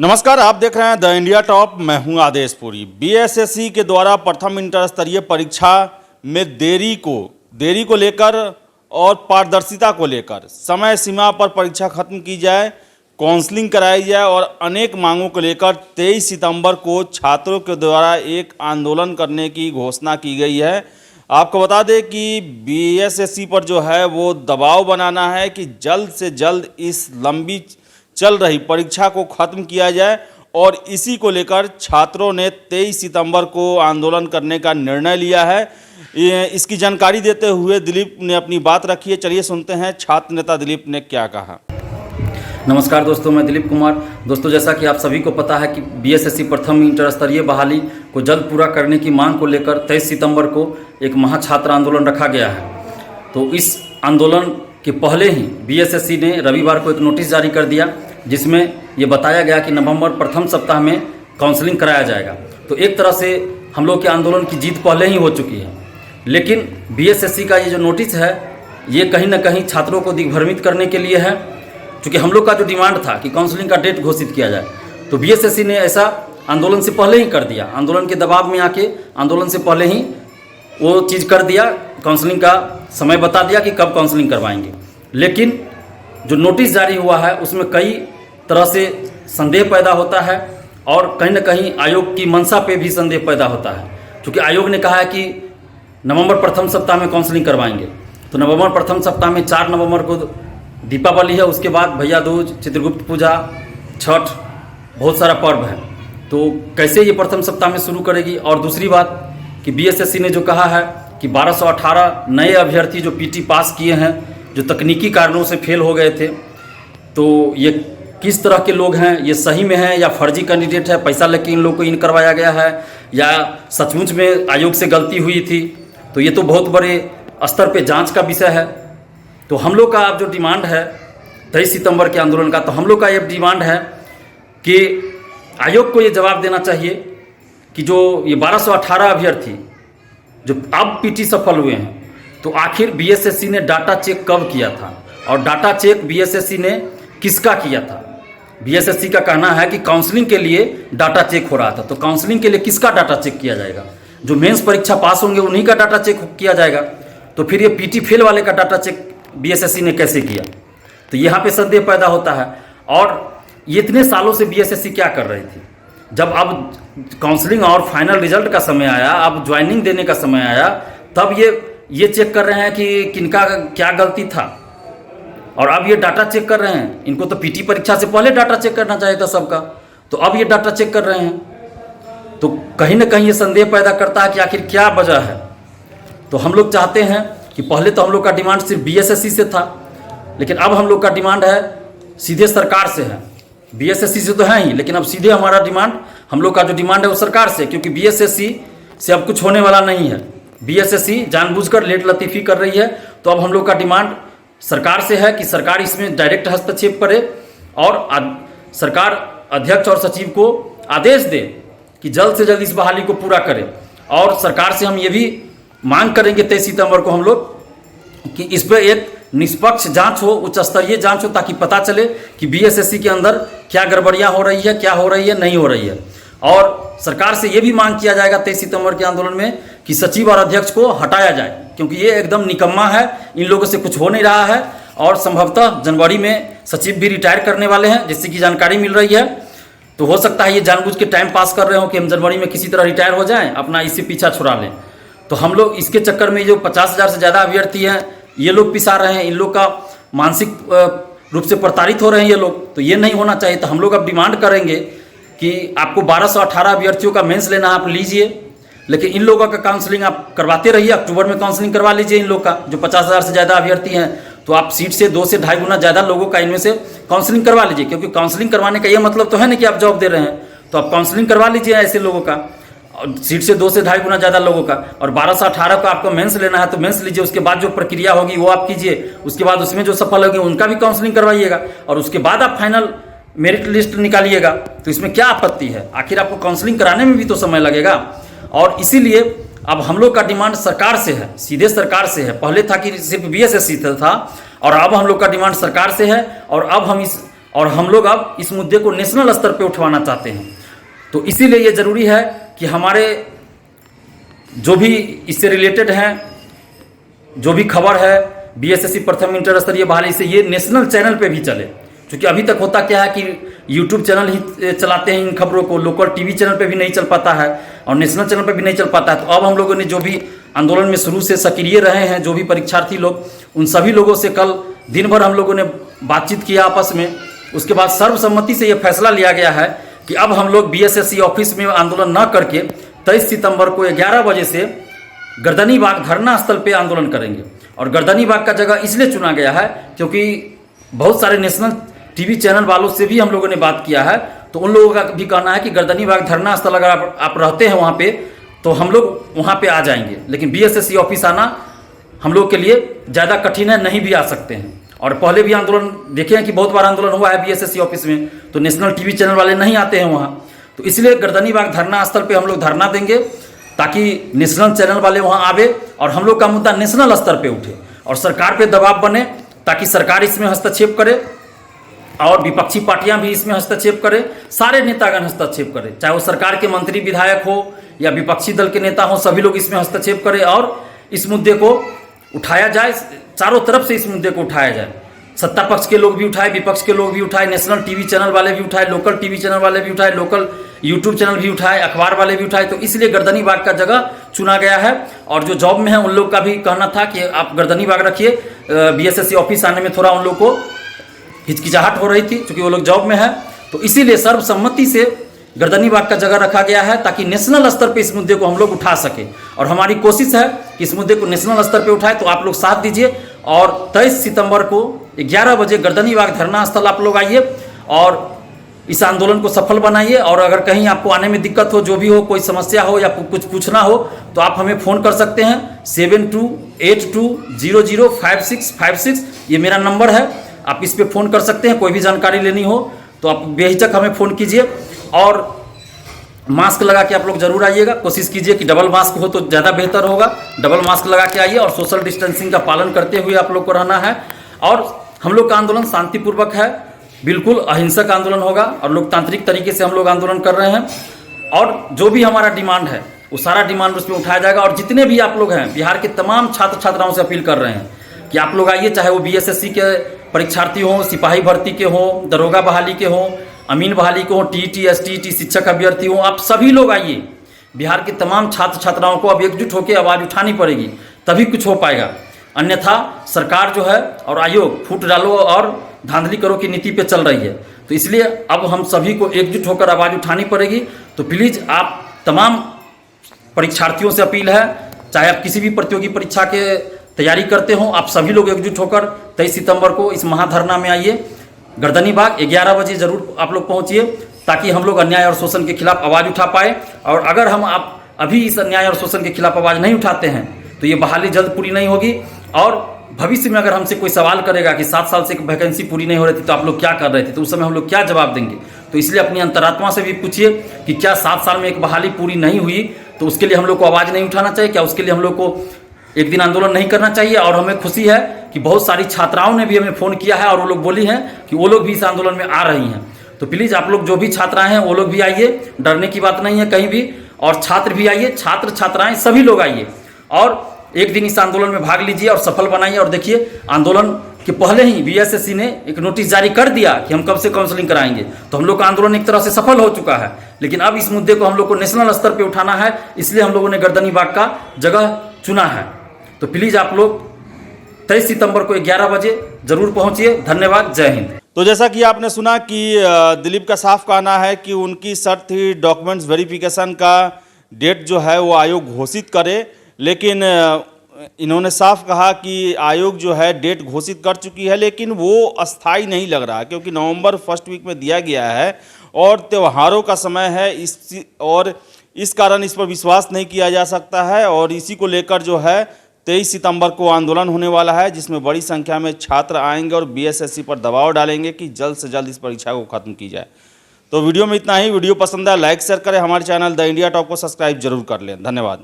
नमस्कार, आप देख रहे हैं द इंडिया टॉप। मैं हूं आदेश पुरी। बीएसएससी के द्वारा प्रथम इंटर स्तरीय परीक्षा में देरी को लेकर और पारदर्शिता को लेकर समय सीमा पर परीक्षा खत्म की जाए, काउंसलिंग कराई जाए और अनेक मांगों को लेकर 23 सितंबर को छात्रों के द्वारा एक आंदोलन करने की घोषणा की गई है। आपको बता दें कि बीएसएससी पर जो है वो दबाव बनाना है कि जल्द से जल्द इस लंबी चल रही परीक्षा को खत्म किया जाए और इसी को लेकर छात्रों ने 23 सितंबर को आंदोलन करने का निर्णय लिया है। इसकी जानकारी देते हुए दिलीप ने अपनी बात रखी है। चलिए सुनते हैं छात्र नेता दिलीप ने क्या कहा। नमस्कार दोस्तों, मैं दिलीप कुमार। दोस्तों, जैसा कि आप सभी को पता है कि बीएसएससी प्रथम इंटर स्तरीय बहाली को जल्द पूरा करने की मांग को लेकर 23 सितंबर को एक महाछात्र आंदोलन रखा गया है। तो इस आंदोलन के पहले ही बीएसएससी ने रविवार को एक नोटिस जारी कर दिया, जिसमें ये बताया गया कि नवंबर प्रथम सप्ताह में काउंसलिंग कराया जाएगा। तो एक तरह से हम लोग के आंदोलन की जीत पहले ही हो चुकी है। लेकिन बीएसएससी का ये जो नोटिस है, ये कहीं ना कहीं छात्रों को दिग्भ्रमित करने के लिए है। क्योंकि हम लोग का जो डिमांड था कि काउंसलिंग का डेट घोषित किया जाए, तो बीएसएससी ने ऐसा आंदोलन से पहले ही कर दिया। आंदोलन के दबाव में आके आंदोलन से पहले ही वो चीज़ कर दिया, काउंसलिंग का समय बता दिया कि कब काउंसलिंग करवाएंगे। लेकिन जो नोटिस जारी हुआ है उसमें कई तरह से संदेह पैदा होता है और कहीं ना कहीं आयोग की मंशा पे भी संदेह पैदा होता है। क्योंकि आयोग ने कहा है कि नवंबर प्रथम सप्ताह में काउंसलिंग करवाएंगे। तो नवंबर प्रथम सप्ताह में 4 नवंबर को दीपावली है, उसके बाद भैया दूज, चित्रगुप्त पूजा, छठ, बहुत सारा पर्व है। तो कैसे ये प्रथम सप्ताह में शुरू करेगी। और दूसरी बात कि बीएसएससी ने जो कहा है कि 1218 नए अभ्यर्थी जो पीटी पास किए हैं, जो तकनीकी कारणों से फेल हो गए थे, तो ये किस तरह के लोग हैं, ये सही में हैं या फर्जी कैंडिडेट है, पैसा लेके इन लोग को इन करवाया गया है या सचमुच में आयोग से गलती हुई थी। तो ये तो बहुत बड़े स्तर पे जांच का विषय है। तो हम लोग का अब जो डिमांड है 23 सितंबर के आंदोलन का, तो हम लोग का ये डिमांड है कि आयोग को ये जवाब देना चाहिए कि जो ये 1218 अभ्यर्थी जो अब पीटी सफल हुए हैं, तो आखिर बीएसएससी ने डाटा चेक कब किया था और डाटा चेक बीएसएससी ने किसका किया था। बीएसएससी का कहना है कि काउंसलिंग के लिए डाटा चेक हो रहा था। तो काउंसलिंग के लिए किसका डाटा चेक किया जाएगा? जो मेंस परीक्षा पास होंगे उन्हीं का डाटा चेक किया जाएगा। तो फिर ये पीटी फेल वाले का डाटा चेक बीएसएससी ने कैसे किया? तो यहाँ पे संदेह पैदा होता है। और ये इतने सालों से बीएसएससी क्या कर रही थी? जब अब काउंसलिंग और फाइनल रिजल्ट का समय आया, अब ज्वाइनिंग देने का समय आया, तब ये चेक कर रहे हैं कि किनका क्या गलती था। और अब ये डाटा चेक कर रहे हैं। इनको तो पीटी परीक्षा से पहले डाटा चेक करना चाहिए था सबका, तो अब ये डाटा चेक कर रहे हैं। तो कहीं ना कहीं ये संदेह पैदा करता है कि आखिर क्या वजह है। तो हम लोग चाहते हैं कि पहले तो हम लोग का डिमांड सिर्फ बीएसएससी से था, लेकिन अब हम लोग का डिमांड है सीधे सरकार से है। बीएसएससी से तो है ही, लेकिन अब सीधे हमारा डिमांड, हम लोग का जो डिमांड है वो सरकार से, क्योंकि बीएसएससी से अब कुछ होने वाला नहीं है। बीएसएससी जानबूझकर लेट लतीफ़ी कर रही है। तो अब हम लोग का डिमांड सरकार से है कि सरकार इसमें डायरेक्ट हस्तक्षेप करे और सरकार अध्यक्ष और सचिव को आदेश दे कि जल्द से जल्द इस बहाली को पूरा करे। और सरकार से हम ये भी मांग करेंगे 23 सितंबर को हम लोग कि इस पर एक निष्पक्ष जांच हो, उच्च स्तरीय जांच हो, ताकि पता चले कि बीएसएससी के अंदर क्या गड़बड़ियां हो रही है, क्या हो रही है, नहीं हो रही है। और सरकार से ये भी मांग किया जाएगा 23 सितंबर के आंदोलन में कि सचिव और अध्यक्ष को हटाया जाए, क्योंकि ये एकदम निकम्मा है। इन लोगों से कुछ हो नहीं रहा है और संभवतः जनवरी में सचिव भी रिटायर करने वाले हैं, जिससे कि जानकारी मिल रही है। तो हो सकता है ये जानबूझ के टाइम पास कर रहे हो कि हम जनवरी में किसी तरह रिटायर हो जाएं, अपना इससे पीछा छुड़ा लें। तो हम लोग इसके चक्कर में जो 50,000 से ज़्यादा अभ्यर्थी हैं, ये लोग पिसा रहे हैं। इन लोग का मानसिक रूप से प्रताड़ित हो रहे हैं ये लोग। तो ये नहीं होना चाहिए। तो हम लोग अब डिमांड करेंगे कि आपको 1218 अभ्यर्थियों का मेंस लेना, आप लीजिए, लेकिन इन लोगों का काउंसलिंग आप करवाते रहिए। अक्टूबर में काउंसलिंग करवा लीजिए इन लोग का, जो 50,000 से ज़्यादा अभ्यर्थी हैं। तो आप सीट से 2 से ढाई गुना ज़्यादा लोगों का इनमें से काउंसलिंग करवा लीजिए, क्योंकि काउंसलिंग करवाने का ये मतलब तो है नहीं कि आप जॉब दे रहे हैं। तो आप काउंसलिंग करवा लीजिए ऐसे लोगों का, सीट से 2 से ढाई गुना ज़्यादा लोगों का। और 1218 का आपको मेंस लेना है तो मेंस लीजिए। उसके बाद जो प्रक्रिया होगी वो आप कीजिए। उसके बाद उसमें जो सफल होगी उनका भी काउंसलिंग करवाइएगा और उसके बाद आप फाइनल मेरिट लिस्ट निकालिएगा। तो इसमें क्या आपत्ति है? आखिर आपको काउंसलिंग कराने में भी तो समय लगेगा। और इसीलिए अब हम लोग का डिमांड सरकार से है, सीधे सरकार से है। पहले था कि सिर्फ बीएसएससी था, और अब हम लोग का डिमांड सरकार से है। और अब हम इस और हम लोग अब इस मुद्दे को नेशनल स्तर पे उठवाना चाहते हैं। तो इसीलिए ये ज़रूरी है कि हमारे जो भी इससे रिलेटेड हैं, जो भी खबर है बीएसएससी प्रथम इंटर स्तरीय बहाली से, ये नेशनल चैनल पे भी चले। क्योंकि अभी तक होता क्या है कि यूट्यूब चैनल ही चलाते हैं इन खबरों को, लोकल टीवी चैनल पे भी नहीं चल पाता है और नेशनल चैनल पे भी नहीं चल पाता है। तो अब हम लोगों ने जो भी आंदोलन में शुरू से सक्रिय रहे हैं, जो भी परीक्षार्थी लोग, उन सभी लोगों से कल दिन भर हम लोगों ने बातचीत किया आपस में। उसके बाद सर्वसम्मति से ये फैसला लिया गया है कि अब हम लोग बीएसएससी ऑफिस में आंदोलन न करके 23 सितंबर को 11 बजे से गर्दनी बाग धरना स्थल पे आंदोलन करेंगे। और गर्दनी बाग का जगह इसलिए चुना गया है क्योंकि बहुत सारे नेशनल टीवी चैनल वालों से भी हम लोगों ने बात किया है, तो उन लोगों का भी कहना है कि गर्दनी बाग धरना स्थल अगर आप रहते हैं वहाँ पे तो हम लोग वहाँ पे आ जाएंगे, लेकिन बीएसएससी ऑफिस आना हम लोग के लिए ज़्यादा कठिन है, नहीं भी आ सकते हैं। और पहले भी आंदोलन देखे हैं कि बहुत बार आंदोलन हुआ है बीएसएससी ऑफिस में, तो नेशनल टीवी चैनल वाले नहीं आते हैं वहाँ। तो इसलिए गर्दनी बाग धरना स्थल पे हम लोग धरना देंगे ताकि नेशनल चैनल वाले वहाँ आवे और हम लोग का मुद्दा नेशनल स्तर पे उठे और सरकार पे दबाव बने ताकि सरकार इसमें हस्तक्षेप करे और विपक्षी पार्टियां भी इसमें हस्तक्षेप करें, सारे नेतागण हस्तक्षेप करें, चाहे वो सरकार के मंत्री विधायक हो या विपक्षी दल के नेता हो, सभी लोग इसमें हस्तक्षेप करें और इस मुद्दे को उठाया जाए। चारों तरफ से इस मुद्दे को उठाया जाए, सत्ता पक्ष के लोग भी उठाए, विपक्ष के लोग भी उठाए, नेशनल टीवी चैनल वाले भी उठाए, लोकल टीवी चैनल वाले भी उठाए, लोकल यूट्यूब चैनल भी उठाए, अखबार वाले भी उठाए। तो इसलिए गर्दनी बाग का जगह चुना गया है। और जो जॉब में है उन लोग का भी कहना था कि आप गर्दनी बाग रखिए, बीएसएससी ऑफिस आने में थोड़ा उन लोग को हिचकिचाहट हो रही थी क्योंकि वो लोग जॉब में है। तो इसीलिए सर्वसम्मति से गर्दनी बाग का जगह रखा गया है ताकि नेशनल स्तर पे इस मुद्दे को हम लोग उठा सके। और हमारी कोशिश है कि इस मुद्दे को नेशनल स्तर पे उठाए, तो आप लोग साथ दीजिए और 23 सितंबर को 11 बजे गर्दनी बाग धरना स्थल आप लोग आइए और इस आंदोलन को सफल बनाइए। और अगर कहीं आपको आने में दिक्कत हो, जो भी हो, कोई समस्या हो या कुछ पूछना हो, तो आप हमें फ़ोन कर सकते हैं 7282005656। ये मेरा नंबर है, आप इस पे फ़ोन कर सकते हैं। कोई भी जानकारी लेनी हो तो आप बेहिचक हमें फ़ोन कीजिए और मास्क लगा के आप लोग जरूर आइएगा। कोशिश कीजिए कि डबल मास्क हो तो ज़्यादा बेहतर होगा। डबल मास्क लगा के आइए और सोशल डिस्टेंसिंग का पालन करते हुए आप लोग को रहना है। और हम लोग का आंदोलन शांतिपूर्वक है, बिल्कुल अहिंसक आंदोलन होगा और लोकतांत्रिक तरीके से हम लोग आंदोलन कर रहे हैं। और जो भी हमारा डिमांड है वो सारा डिमांड उसमें उठाया जाएगा। और जितने भी आप लोग हैं, बिहार के तमाम छात्र छात्राओं से अपील कर रहे हैं कि आप लोग आइए, चाहे वो बीएसएससी के परीक्षार्थी हों, सिपाही भर्ती के हों, दरोगा बहाली के हों, अमीन बहाली के हों, टीईटी एसटीईटी शिक्षक अभ्यर्थी हों, आप सभी लोग आइए। बिहार के तमाम छात्र छात्राओं को अब एकजुट होकर आवाज़ उठानी पड़ेगी, तभी कुछ हो पाएगा। अन्यथा सरकार जो है और आयोग फूट डालो और धांधली करो की नीति पे चल रही है। तो इसलिए अब हम सभी को एकजुट होकर आवाज़ उठानी पड़ेगी। तो प्लीज़ आप तमाम परीक्षार्थियों से अपील है, चाहे आप किसी भी प्रतियोगी परीक्षा के तैयारी करते हो, आप सभी लोग एकजुट होकर 23 सितंबर को इस महाधरना में आइए। गर्दनी बाग 11 बजे जरूर आप लोग पहुंचिए ताकि हम लोग अन्याय और शोषण के खिलाफ आवाज़ उठा पाए। और अगर हम आप अभी इस अन्याय और शोषण के खिलाफ आवाज़ नहीं उठाते हैं तो ये बहाली जल्द पूरी नहीं होगी। और भविष्य में अगर हमसे कोई सवाल करेगा कि 7 साल से एक वैकेंसी पूरी नहीं हो रही थी तो आप लोग क्या कर रहे थे, तो उस समय हम लोग क्या जवाब देंगे। तो इसलिए अपनी अंतरात्मा से भी पूछिए कि क्या 7 साल में एक बहाली पूरी नहीं हुई तो उसके लिए हम लोग को आवाज़ नहीं उठाना चाहिए, क्या उसके लिए हम लोग को एक दिन आंदोलन नहीं करना चाहिए। और हमें खुशी है कि बहुत सारी छात्राओं ने भी हमें फ़ोन किया है और वो लोग बोली हैं कि वो लोग भी इस आंदोलन में आ रही हैं। तो प्लीज़ आप लोग जो भी छात्राएं हैं वो लोग भी आइए, डरने की बात नहीं है कहीं भी। और छात्र भी आइए, छात्र छात्राएं सभी लोग आइए और एक दिन इस आंदोलन में भाग लीजिए और सफल बनाइए। और देखिए, आंदोलन के पहले ही बीएसएससी ने एक नोटिस जारी कर दिया कि हम कब से काउंसलिंग कराएंगे। तो हम लोग का आंदोलन एक तरह से सफल हो चुका है। लेकिन अब इस मुद्दे को हम लोग को नेशनल स्तर पे उठाना है, इसलिए हम लोगों ने गर्दनी बाग का जगह चुना है। तो प्लीज़ आप लोग 23 सितंबर को 11 बजे जरूर पहुंचिए। धन्यवाद, जय हिंद। तो जैसा कि आपने सुना कि दिलीप का साफ कहना है कि उनकी शर्त थी डॉक्यूमेंट्स वेरिफिकेशन का डेट जो है वो आयोग घोषित करे, लेकिन इन्होंने साफ कहा कि आयोग जो है डेट घोषित कर चुकी है लेकिन वो अस्थाई नहीं लग रहा क्योंकि नवंबर फर्स्ट वीक में दिया गया है और त्योहारों का समय है, इस कारण इस पर विश्वास नहीं किया जा सकता है। और इसी को लेकर जो है 23 सितंबर को आंदोलन होने वाला है जिसमें बड़ी संख्या में छात्र आएंगे और बीएसएससी पर दबाव डालेंगे कि जल्द से जल्द इस परीक्षा को खत्म की जाए। तो वीडियो में इतना ही। वीडियो पसंद आया लाइक शेयर करें, हमारे चैनल द इंडिया टॉप को सब्सक्राइब जरूर कर लें। धन्यवाद।